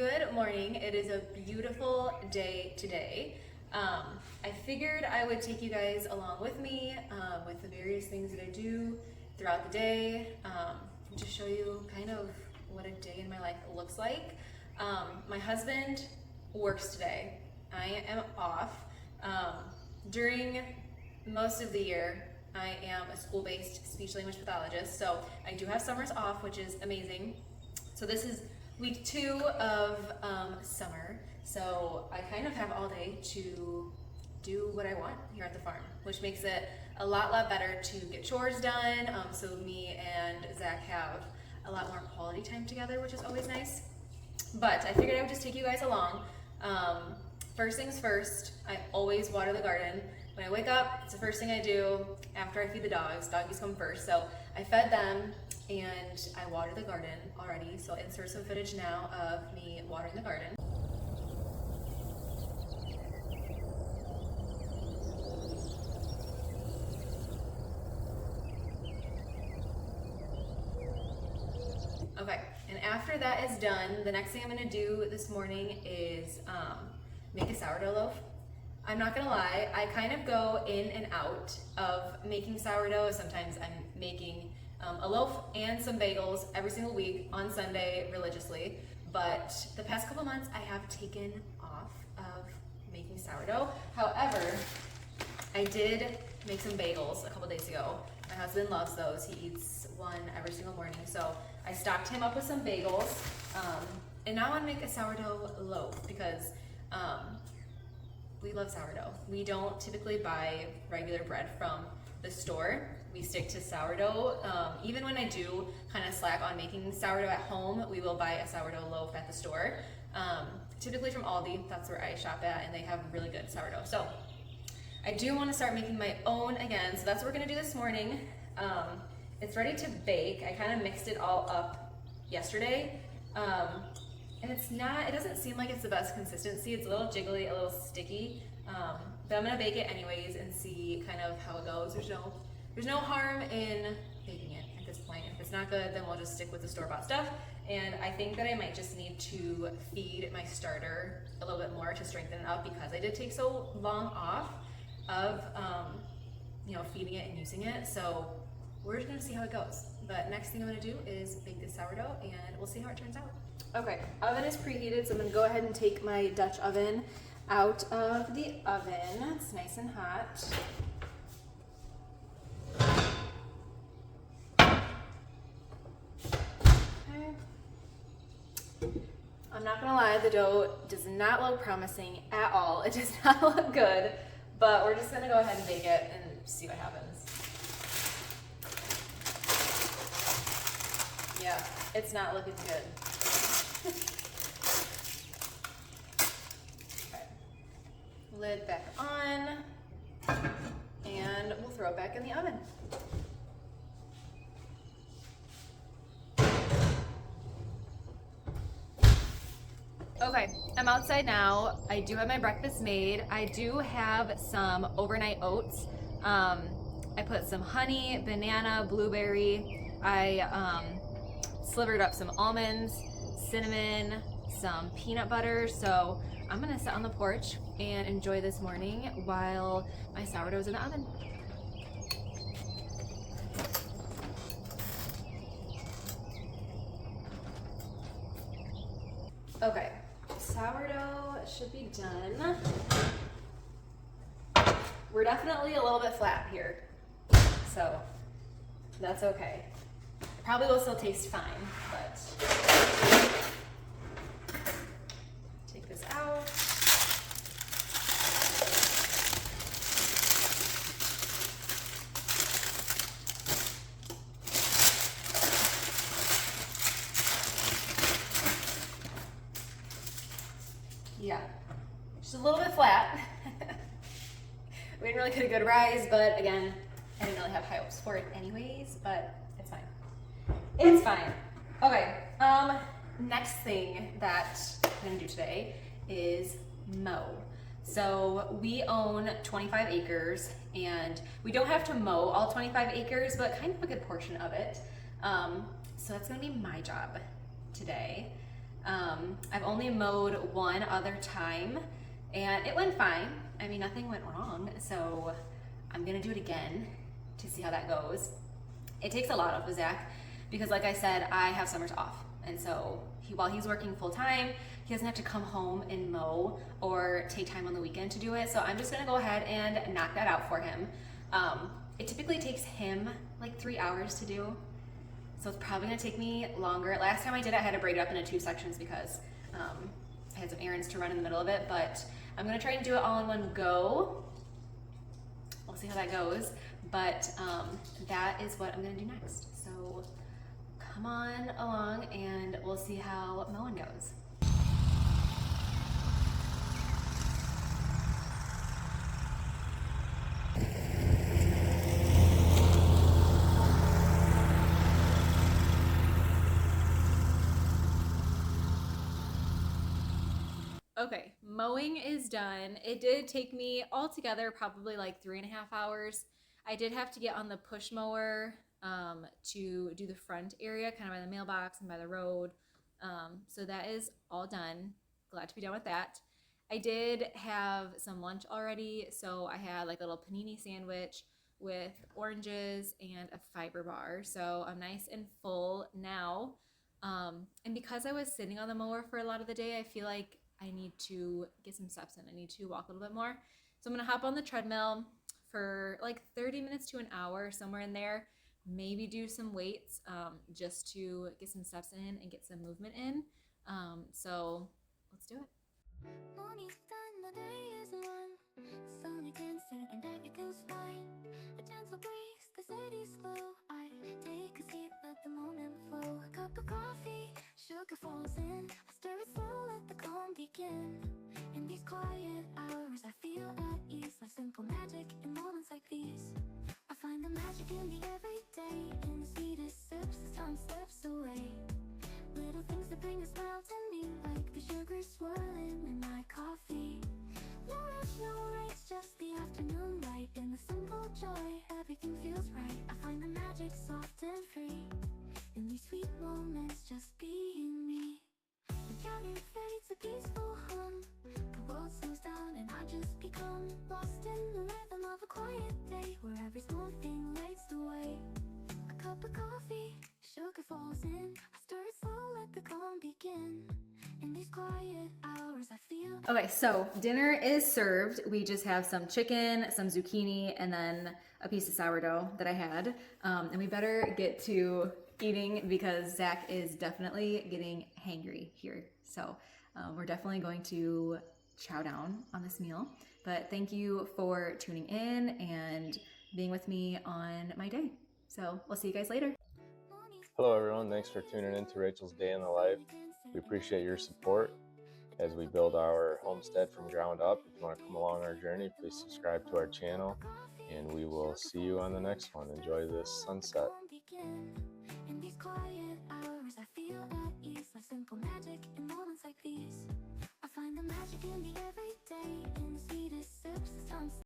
Good morning. It is a beautiful day today. I figured I would take you guys along with me with the various things that I do throughout the day, to show you kind of what a day in my life looks like. My husband works today. I am off. During most of the year, I am a school-based speech-language pathologist, so I do have summers off, which is amazing. So this is week 2 of summer, so I kind of have all day to do what I want here at the farm, which makes it a lot better to get chores done, so me and Zach have a lot more quality time together, which is always nice. But I figured I would just take you guys along. First things first, I always water the garden. When I wake up, it's the first thing I do after I feed the dogs. Doggies come first, so I fed them and I water the garden already. So I'll insert some footage now of me watering the garden. Okay, and after that is done, the next thing I'm gonna do this morning is make a sourdough loaf. I'm not gonna lie, I kind of go in and out of making sourdough. Sometimes I'm making a loaf and some bagels every single week on Sunday religiously, but the past couple months I have taken off of making sourdough. However, I did make some bagels a couple days ago. My husband loves those. He eats one every single morning, so I stocked him up with some bagels, and now I want to make a sourdough loaf because we love sourdough. We don't typically buy regular bread from the store. We stick to sourdough. Even when I do kind of slack on making sourdough at home, we will buy a sourdough loaf at the store. Typically from Aldi, that's where I shop at, and they have really good sourdough. So I do want to start making my own again, so that's what we're gonna do this morning. It's ready to bake. I kind of mixed it all up yesterday. And it doesn't seem like it's the best consistency. It's a little jiggly, a little sticky, but I'm gonna bake it anyways and see kind of how it goes. There's no harm in baking it at this point. If it's not good, then we'll just stick with the store-bought stuff. And I think that I might just need to feed my starter a little bit more to strengthen it up because I did take so long off of feeding it and using it. So we're just gonna see how it goes. But next thing I'm gonna do is bake this sourdough and we'll see how it turns out. Okay, oven is preheated, so I'm gonna go ahead and take my Dutch oven out of the oven. It's nice and hot. Okay. I'm not gonna lie, the dough does not look promising at all. It does not look good, but we're just gonna go ahead and bake it and see what happens. Yeah, it's not looking good. Okay. Lid back on, and we'll throw it back in the oven. Okay, I'm outside now. I do have my breakfast made. I do have some overnight oats. I put some honey, banana, blueberry. I slivered up some almonds, cinnamon, some peanut butter. So I'm gonna sit on the porch and enjoy this morning while my sourdough's in the oven. Okay, sourdough should be done. We're definitely a little bit flat here, so that's okay. Probably will still taste fine, but take this out. Yeah, just a little bit flat. We didn't really get a good rise, but again, I didn't really have high hopes for it anyways, but it's fine. It's fine. Okay, next thing that I'm gonna do today is mow. So we own 25 acres and we don't have to mow all 25 acres, but kind of a good portion of it. So that's gonna be my job today. I've only mowed one other time and it went fine. I mean, nothing went wrong. So I'm gonna do it again to see how that goes. It takes a lot off of Zach because like I said, I have summers off. And so while he's working full time, he doesn't have to come home and mow or take time on the weekend to do it. So I'm just gonna go ahead and knock that out for him. It typically takes him like 3 hours to do. So it's probably gonna take me longer. Last time I did it, I had to break it up into 2 sections because I had some errands to run in the middle of it, but I'm gonna try and do it all in one go. We'll see how that goes, but that is what I'm gonna do next. So come on along and we'll see how mowing goes. Okay, mowing is done. It did take me altogether probably like 3.5 hours. I did have to get on the push mower to do the front area, kind of by the mailbox and by the road. So that is all done. Glad to be done with that. I did have some lunch already, so I had like a little panini sandwich with oranges and a fiber bar. So I'm nice and full now. And because I was sitting on the mower for a lot of the day, I feel like I need to get some steps in. I need to walk a little bit more. So I'm gonna hop on the treadmill for like 30 minutes to an hour, somewhere in there. Maybe do some weights just to get some steps in and get some movement in. So let's do it. Morning's done, the day is won. Sun against it and everything's fine. A gentle breeze, the city's slow. I take a seat, let the moment flow. A cup of coffee, sugar falls in. I stir it slow, let the calm begin. In these quiet hours, I feel at ease. Like simple magic in moments like these. I find the magic in the everyday. In the sweetest sips, as time slips away. Little things that bring a smile to me, like the sugar swirling in my coffee. No rush, no race, just the afternoon light. In the simple joy, everything feels right. I find the magic soft and free. In these sweet moments, just being me. The counting fades, a peaceful hum. The world slows down and I just become lost in the rhythm of a quiet day, where every small thing lights the way. A cup of coffee, sugar falls in. I stir it slow, let the calm begin. In these quiet hours, I feel. Okay, so dinner is served. We just have some chicken, some zucchini, and then a piece of sourdough that I had. And we better get to eating because Zach is definitely getting hangry here. So we're definitely going to chow down on this meal. But thank you for tuning in and being with me on my day. So we'll see you guys later. Hello everyone, thanks for tuning in to Rachel's Day in the Life. We appreciate your support as we build our homestead from ground up. If you want to come along our journey, please subscribe to our channel and we will see you on the next one. Enjoy this sunset.